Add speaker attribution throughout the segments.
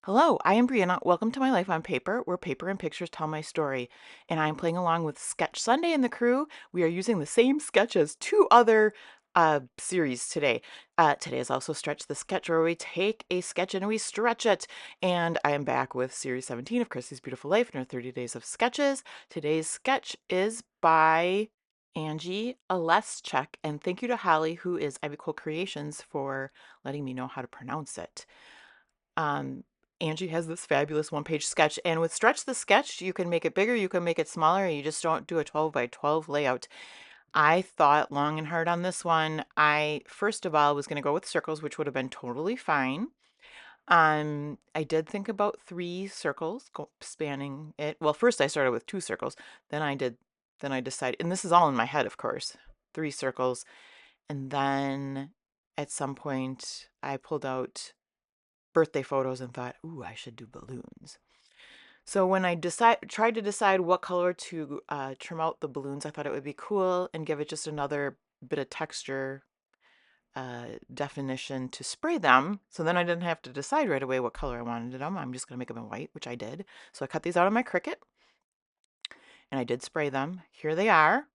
Speaker 1: Hello, I am Brianna. Welcome to My Life on Paper, where paper and pictures tell my story. And I'm playing along with Sketch Sunday and the crew. We are using the same sketch as two other series today. Today is also Stretch the Sketch, where we take a sketch and we stretch it. And I am back with Series 17 of Chrissy's Beautiful Life and her 30 Days of Sketches. Today's sketch is by Angie Aleszczyk. And thank you to Holly, who is Ivy Cole Creations, for letting me know how to pronounce it. Um, Angie has this fabulous one-page sketch, and with Stretch the Sketch, you can make it bigger, you can make it smaller, you just don't do a 12 by 12 layout. I thought long and hard on this one. I, first of all, was going to go with circles, which would have been totally fine. I did think about 3 circles spanning it. Well, first I started with 2 circles, then I decided, and this is all in my head, of course, 3 circles, and then at some point I pulled out birthday photos and thought, ooh, I should do balloons. So when I tried to decide what color to trim out the balloons, I thought it would be cool and give it just another bit of texture definition to spray them. So then I didn't have to decide right away what color I wanted them. I'm just going to make them in white, which I did. So I cut these out of my Cricut and I did spray them. Here they are.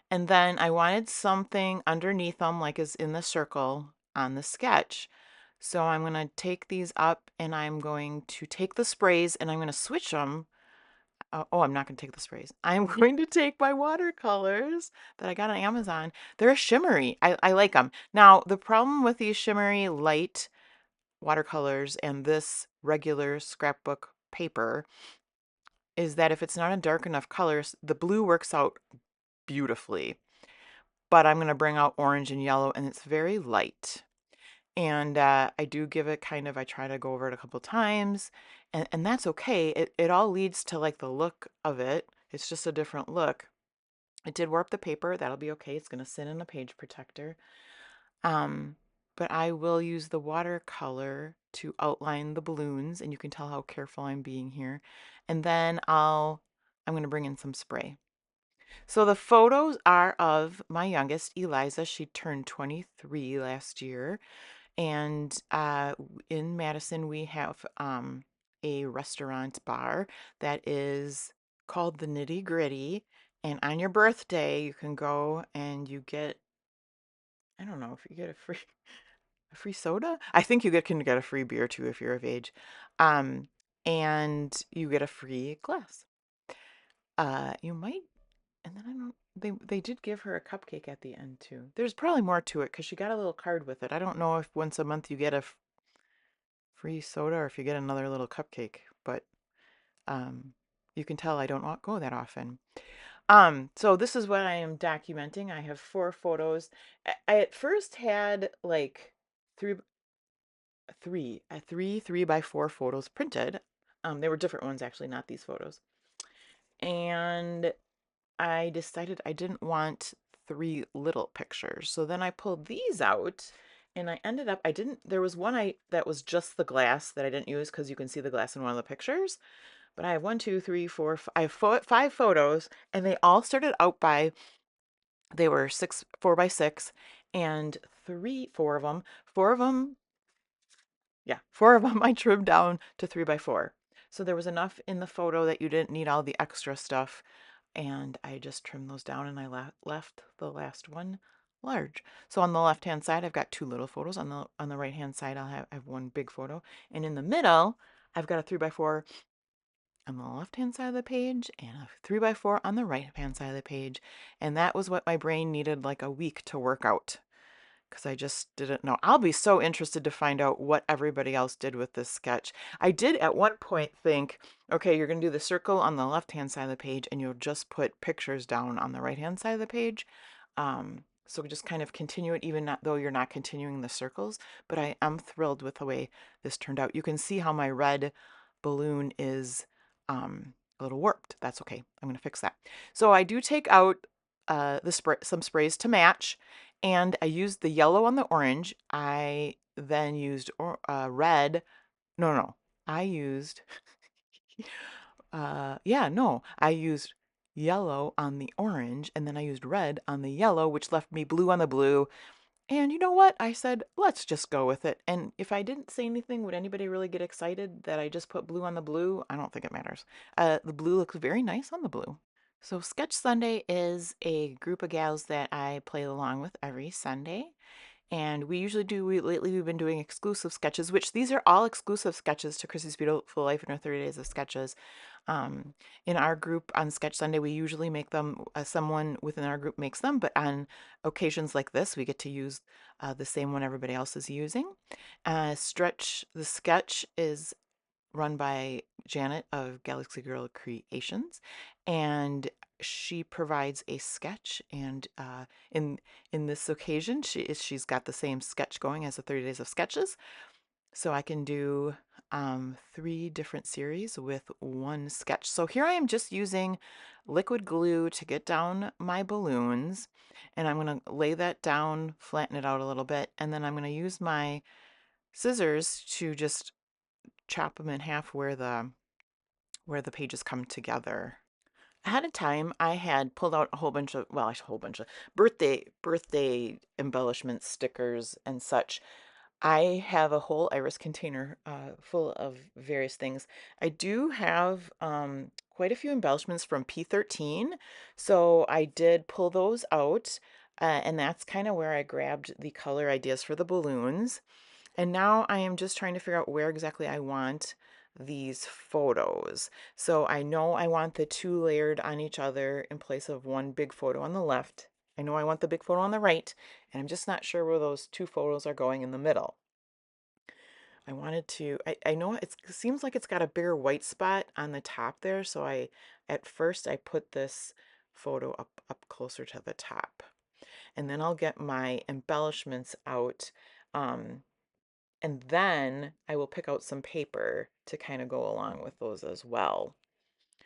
Speaker 1: And then I wanted something underneath them, like is in the circle on the sketch. So I'm going to take these up and I'm going to take the sprays and I'm going to switch them. Oh, I'm not going to take the sprays. I'm going to take my watercolors that I got on Amazon. They're shimmery. I like them. Now, the problem with these shimmery light watercolors and this regular scrapbook paper is that if it's not a dark enough colors, the blue works out beautifully. But I'm going to bring out orange and yellow and it's very light. And I do give it kind of, I try to go over it a couple times, and that's okay. It all leads to like the look of it. It's just a different look. It did warp the paper. That'll be okay. It's going to sit in a page protector. Um, but I will use the watercolor to outline the balloons, and you can tell how careful I'm being here. And then I'm going to bring in some spray. So the photos are of my youngest, Eliza. She turned 23 last year. And in Madison, we have a restaurant bar that is called the Nitty Gritty. And on your birthday, you can go and you get, I don't know if you get a free soda. I think can get a free beer too if you're of age. Um, and you get a free glass. You might, and then I don't. They did give her a cupcake at the end too. There's probably more to it because she got a little card with it. I don't know if once a month you get a free soda or if you get another little cupcake, but um, you can tell I don't go that often. So this is what I am documenting. I have 4 photos. I at first had like three, three 3 by 4 photos printed. They were different ones actually, not these photos. And I decided I didn't want 3 little pictures. So then I pulled these out and I ended up, there was one that was just the glass that I didn't use because you can see the glass in one of the pictures. But I have one, two, three, four, I have 5 photos and they all started out they were 4 by 6 and 4 of them, yeah, 4 of them I trimmed down to 3 by 4. So there was enough in the photo that you didn't need all the extra stuff. And I just trimmed those down and I left the last one large. So on the left hand side, I've got 2 little photos. On the right hand side, I have one big photo. And in the middle, I've got a 3 by 4 on the left hand side of the page and a 3 by 4 on the right hand side of the page. And that was what my brain needed like a week to work out because I just didn't know. I'll be so interested to find out what everybody else did with this sketch. I did at one point think, okay, you're going to do the circle on the left-hand side of the page and you'll just put pictures down on the right-hand side of the page. So just kind of continue it even though you're not continuing the circles. But I am thrilled with the way this turned out. You can see how my red balloon is a little warped. That's okay. I'm going to fix that. So I do take out some sprays to match. And I used the yellow on the orange. I then used red. No. I used, yeah, no. I used yellow on the orange, and then I used red on the yellow, which left me blue on the blue. And you know what? I said, let's just go with it. And if I didn't say anything, would anybody really get excited that I just put blue on the blue? I don't think it matters. The blue looks very nice on the blue. So Sketch Sunday is a group of gals that I play along with every Sunday. And lately we've been doing exclusive sketches, which these are all exclusive sketches to Chrissy's Beautiful Life in her 30 Days of Sketches. Um, in our group on Sketch Sunday, we usually make them, someone within our group makes them, but on occasions like this, we get to use the same one everybody else is using. Stretch the Sketch is run by Janet of Galaxy Girl Creations, and she provides a sketch. And in this occasion, she's got the same sketch going as the 30 Days of Sketches, so I can do 3 different series with one sketch. So here I am just using liquid glue to get down my balloons, and I'm going to lay that down, flatten it out a little bit, and then I'm going to use my scissors to just chop them in half where the pages come together. Ahead of time, I had pulled out a whole bunch of, well, a whole bunch of birthday embellishments, stickers, and such. I have a whole iris container full of various things. I do have quite a few embellishments from P13, so I did pull those out, and that's kind of where I grabbed the color ideas for the balloons. And now I am just trying to figure out where exactly I want these photos. So I know I want the 2 layered on each other in place of one big photo on the left. I know I want the big photo on the right, and I'm just not sure where those 2 photos are going in the middle. I know it seems like it's got a bigger white spot on the top there, so at first I put this photo up closer to the top. And then I'll get my embellishments out. Um, and then I will pick out some paper to kind of go along with those as well.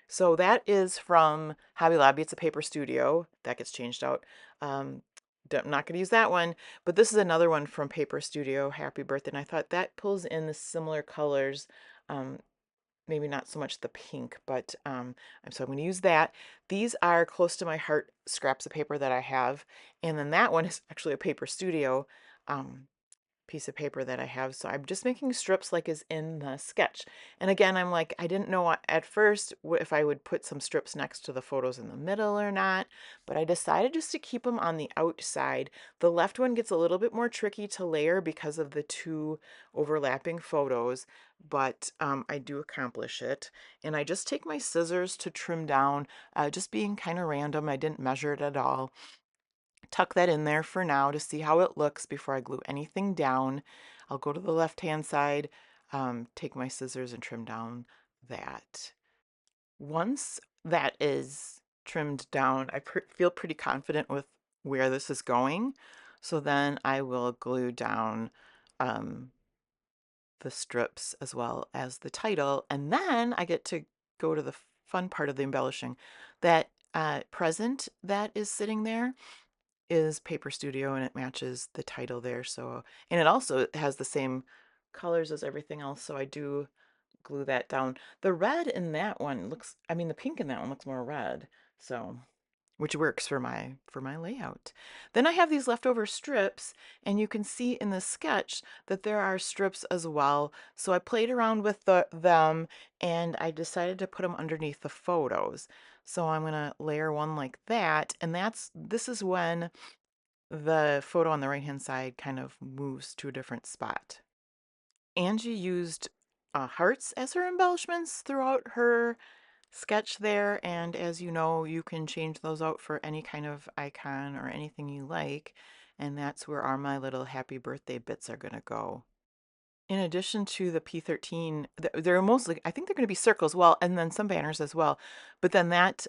Speaker 1: So that is from Hobby Lobby. It's a paper studio that gets changed out. Um, I'm not going to use that one, but this is another one from Paper Studio, Happy Birthday. And I thought that pulls in the similar colors. Um, Maybe not so much the pink, but so I'm going to use that. These are close to my heart scraps of paper that I have. And then that one is actually a Paper Studio piece of paper that I have. So I'm just making strips like is in the sketch. And again, I'm like, I didn't know at first if I would put some strips next to the photos in the middle or not, but I decided just to keep them on the outside. The left one gets a little bit more tricky to layer because of the 2 overlapping photos, but I do accomplish it. And I just take my scissors to trim down, just being kind of random. I didn't measure it at all. Tuck that in there for now to see how it looks before I glue anything down. I'll go to the left-hand side, take my scissors and trim down that. Once that is trimmed down, I feel pretty confident with where this is going. So then I will glue down um, the strips as well as the title. And then I get to go to the fun part of the embellishing. That present that is sitting there is Paper Studio, and it matches the title there. So, and it also has the same colors as everything else. So I do glue that down. The red in that one the pink in that one looks more red. So, which works for my layout. Then I have these leftover strips, and you can see in the sketch that there are strips as well. So I played around with them, and I decided to put them underneath the photos. So I'm gonna layer one like that, and this is when the photo on the right-hand side kind of moves to a different spot. Angie used hearts as her embellishments throughout her sketch there, and as you know, you can change those out for any kind of icon or anything you like, and that's where all my little happy birthday bits are going to go. In addition to the P13, they're mostly, I think they're going to be circles, well, and then some banners as well, but then that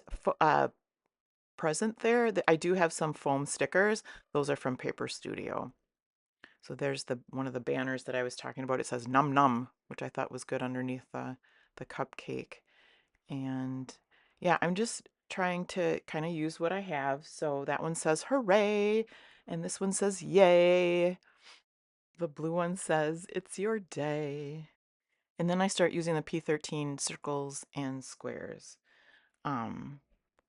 Speaker 1: present there, I do have some foam stickers. Those are from Paper Studio. So there's one of the banners that I was talking about. It says num num, which I thought was good underneath the cupcake. And yeah, I'm just trying to kind of use what I have. So that one says hooray, and this one says yay. The blue one says it's your day. And then I start using the P13 circles and squares. Um,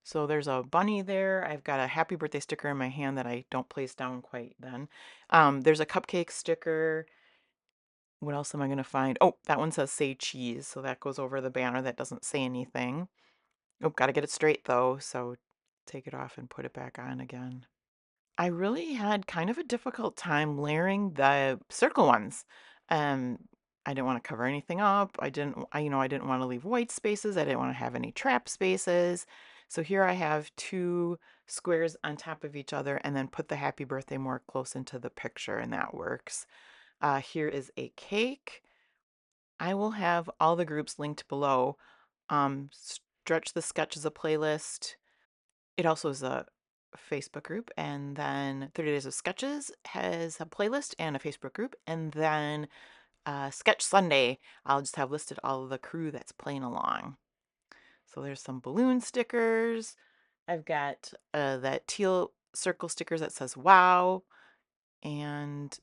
Speaker 1: So there's a bunny there. I've got a happy birthday sticker in my hand that I don't place down quite then. There's a cupcake sticker. What else am I going to find? Oh, that one says say cheese. So that goes over the banner that doesn't say anything. Oh, got to get it straight though. So take it off and put it back on again. I really had kind of a difficult time layering the circle ones. Um, I didn't want to cover anything up. I didn't want to leave white spaces. I didn't want to have any trap spaces. So here I have two squares on top of each other and then put the happy birthday more close into the picture and that works. Here is a cake. I will have all the groups linked below. Stretch the Sketch is a playlist. It also is a Facebook group, and then 30 Days of Sketches has a playlist and a Facebook group, and then Sketch Sunday, I'll just have listed all of the crew that's playing along. So there's some balloon stickers. I've got that teal circle stickers that says wow, and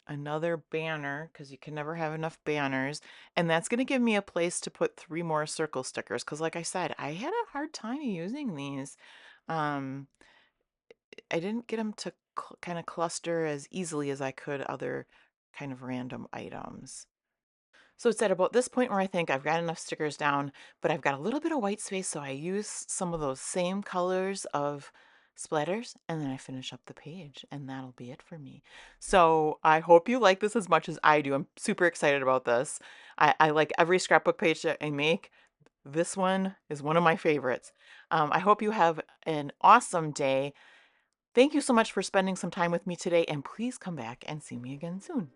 Speaker 1: another banner because you can never have enough banners. And that's going to give me a place to put 3 more circle stickers because, like I said, I had a hard time using these. Um, I didn't get them to kind of cluster as easily as I could other kind of random items. So it's at about this point where I think I've got enough stickers down, but I've got a little bit of white space, so I use some of those same colors of splatters, and then I finish up the page, and that'll be it for me. So I hope you like this as much as I do. I'm super excited about this. I like every scrapbook page that I make. This one is one of my favorites. I hope you have an awesome day. Thank you so much for spending some time with me today, and please come back and see me again soon.